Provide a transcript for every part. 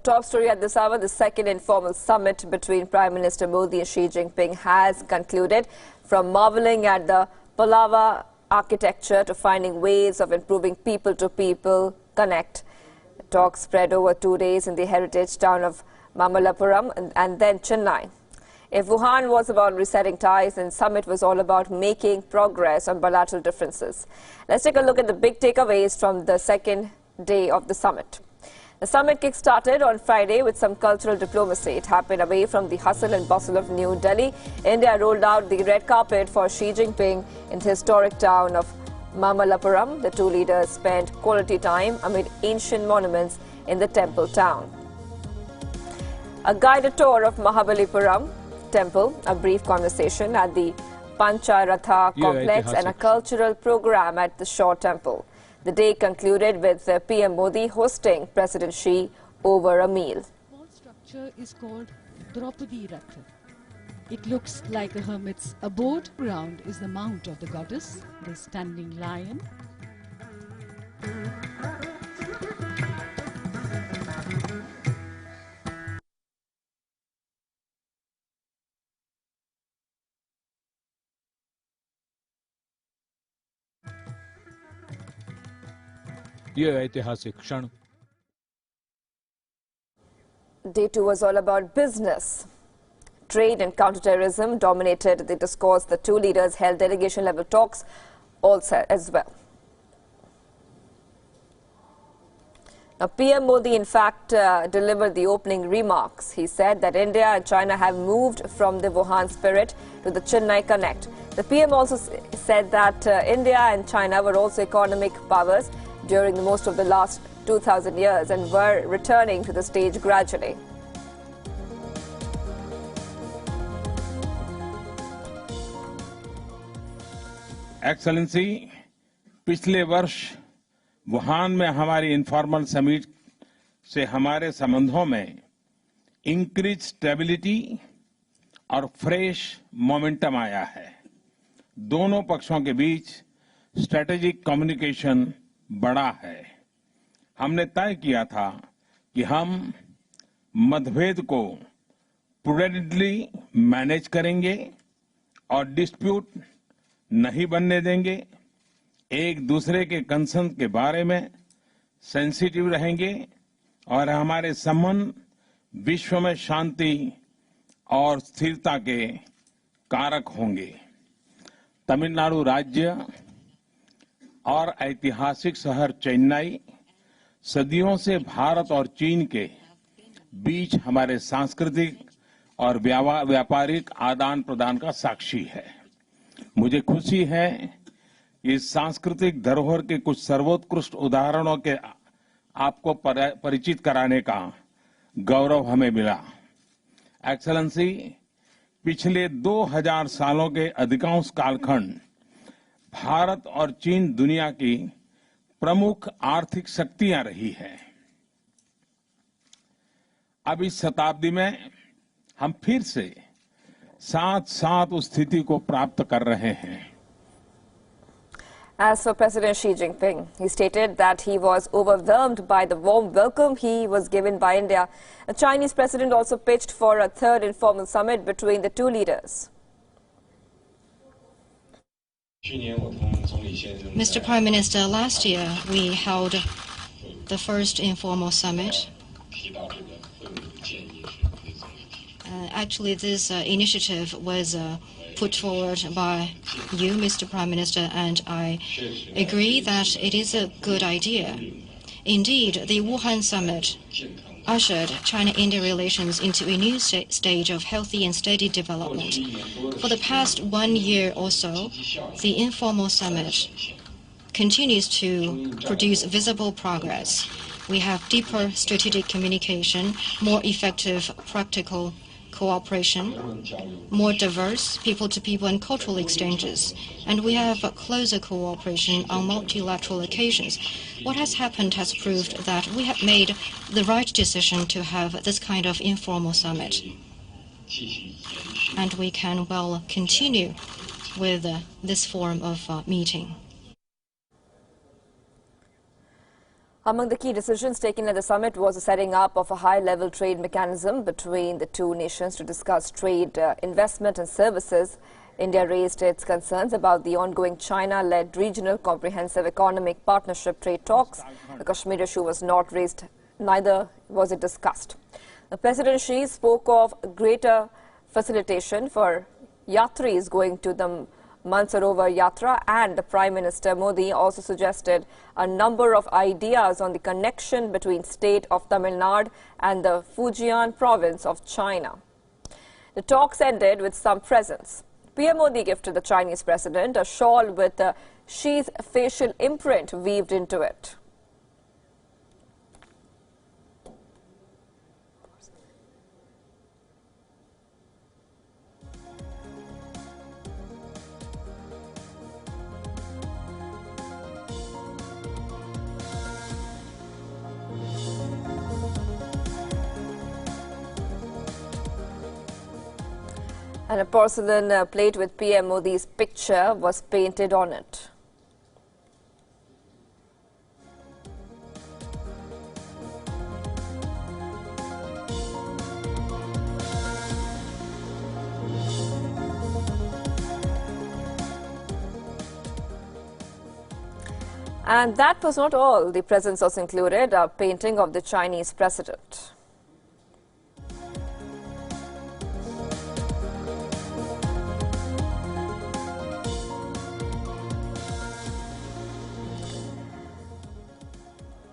top story at this hour, the second informal summit between Prime Minister Modi and Xi Jinping has concluded. From marveling at the Pallava architecture to finding ways of improving people-to-people connect. The talk spread over 2 days in the heritage town of Mamallapuram and then Chennai. If Wuhan was about resetting ties, then summit was all about making progress on bilateral differences. Let's take a look at the big takeaways from the second day of the summit. The summit kick-started on Friday with some cultural diplomacy. It happened away from the hustle and bustle of New Delhi. India rolled out the red carpet for Xi Jinping in the historic town of Mamallapuram. The two leaders spent quality time amid ancient monuments in the temple town. A guided tour of Mahabalipuram temple, a brief conversation at the Pancharatha complex and a cultural program at the Shaw temple. The day concluded with PM Modi hosting President Xi over a meal. The wall structure is called Draupadi Rath. It looks like a hermit's abode. Around is the mount of the goddess, the standing lion. Day 2 was all about business. Trade and counterterrorism dominated the discourse. The two leaders held delegation-level talks also as well. Now, PM Modi, in fact, delivered the opening remarks. He said that India and China have moved from the Wuhan spirit to the Chennai Connect. The PM also said that India and China were also economic powers during most of the last 2,000 years and were returning to the stage gradually. Excellency, पिछले वर्ष Wuhan में हमारी informal summit से हमारे संबंधों में increase stability और fresh momentum आया है। दोनों पक्षों के बीच स्ट्रेटेजिक कम्युनिकेशन बढ़ा है। हमने तय किया था कि हम मतभेद को प्रूडेंटली मैनेज करेंगे और डिस्प्यूट नहीं बनने देंगे। एक दूसरे के कंसर्न के बारे में सेंसिटिव रहेंगे और हमारे संबंध विश्व में शांति और स्थिरता के कारक होंगे। तमिलनाडु राज्य और ऐतिहासिक शहर चेन्नई सदियों से भारत और चीन के बीच हमारे सांस्कृतिक और व्यापारिक आदान प्रदान का साक्षी है। मुझे खुशी है कि इस सांस्कृतिक धरोहर के कुछ सर्वोत्कृष्ट उदाहरणों के आपको परिचित कराने का गौरव हमें मिला। एक्सेलेंसी, पिछले 2000 सालों के अधिकांश कालखंड भारत और चीन दुनिया की प्रमुख आर्थिक शक्तियां रही है। अब इस शताब्दी में हम फिर से साथ-साथ उस स्थिति को प्राप्त कर रहे हैं। As for President Xi Jinping, he stated that he was overwhelmed by the warm welcome he was given by India. The Chinese president also pitched for a third informal summit between the two leaders. Mr. Prime Minister, last year we held the first informal summit. Actually, this initiative was put forward by you, Mr. Prime Minister, and I agree that it is a good idea. Indeed, the Wuhan summit ushered China-India relations into a new stage of healthy and steady development. For the past 1 year or so, the informal summit continues to produce visible progress. We have deeper strategic communication, more effective practical cooperation, more diverse people-to-people and cultural exchanges, and we have closer cooperation on multilateral occasions. What has happened has proved that we have made the right decision to have this kind of informal summit. And we can well continue with this form of meeting. Among the key decisions taken at the summit was the setting up of a high-level trade mechanism between the two nations to discuss trade, investment and services. India raised its concerns about the ongoing China-led regional comprehensive economic partnership trade talks. The Kashmir issue was not raised, neither was it discussed. The President Xi spoke of greater facilitation for yatris going to the Mansarovar Yatra, and the Prime Minister Modi also suggested a number of ideas on the connection between state of Tamil Nadu and the Fujian province of China. The talks ended with some presents. PM Modi gifted the Chinese president a shawl with Xi's facial imprint weaved into it. And a porcelain plate with PM Modi's picture was painted on it. And that was not all. The presents also included a painting of the Chinese president.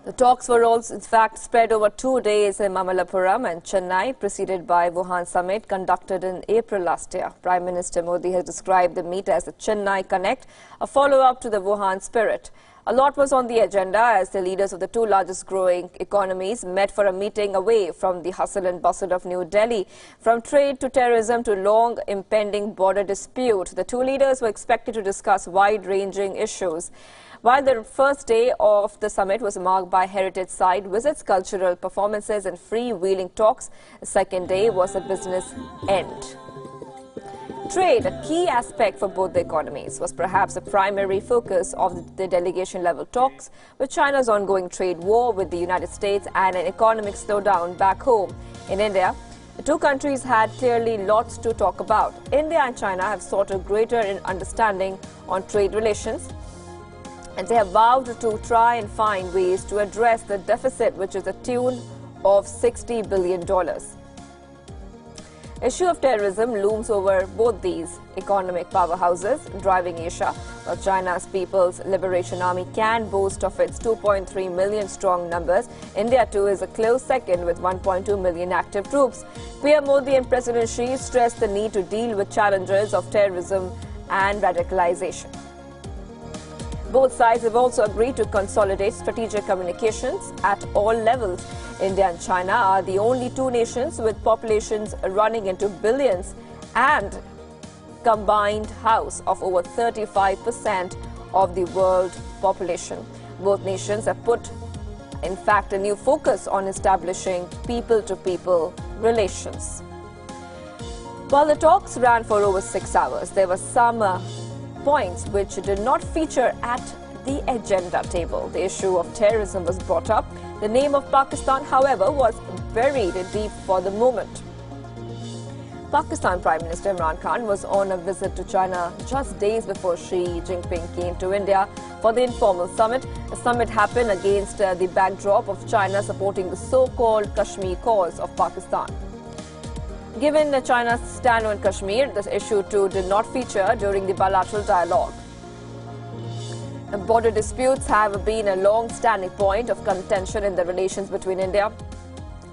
The talks were also, in fact, spread over 2 days in Mamallapuram and Chennai, preceded by Wuhan summit conducted in April last year. Prime Minister Modi has described the meet as the Chennai Connect, a follow-up to the Wuhan spirit. A lot was on the agenda as the leaders of the two largest growing economies met for a meeting away from the hustle and bustle of New Delhi. From trade to terrorism to long impending border dispute, the two leaders were expected to discuss wide-ranging issues. While the first day of the summit was marked by heritage site visits, cultural performances and freewheeling talks, the second day was a business end. Trade, a key aspect for both the economies, was perhaps a primary focus of the delegation-level talks, with China's ongoing trade war with the United States and an economic slowdown back home. In India, the two countries had clearly lots to talk about. India and China have sought a greater understanding on trade relations, and they have vowed to try and find ways to address the deficit, which is a tune of $60 billion. Issue of terrorism looms over both these economic powerhouses, driving Asia. While China's People's Liberation Army can boast of its 2.3 million strong numbers, India too is a close second with 1.2 million active troops. PM Modi and President Xi stressed the need to deal with challenges of terrorism and radicalization. Both sides have also agreed to consolidate strategic communications at all levels. India and China are the only two nations with populations running into billions and combined house of over 35% of the world population. Both nations have put, in fact, a new focus on establishing people-to-people relations. While the talks ran for over 6 hours, there were some points which did not feature at the agenda table. The issue of terrorism was brought up. The name of Pakistan, however, was buried deep for the moment. Pakistan Prime Minister Imran Khan was on a visit to China just days before Xi Jinping came to India for the informal summit. The summit happened against the backdrop of China supporting the so-called Kashmir cause of Pakistan. Given China's stand on Kashmir, this issue too did not feature during the bilateral dialogue. The border disputes have been a long-standing point of contention in the relations between India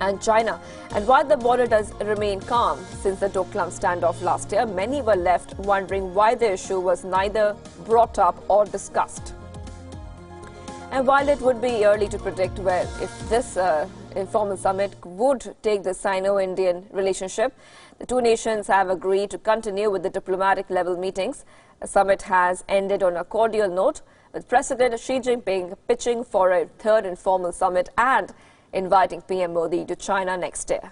and China. And while the border does remain calm since the Doklam standoff last year, many were left wondering why the issue was neither brought up or discussed. And while it would be early to predict if this informal summit would take the Sino-Indian relationship, the two nations have agreed to continue with the diplomatic level meetings. The summit has ended on a cordial note, with President Xi Jinping pitching for a third informal summit and inviting PM Modi to China next year.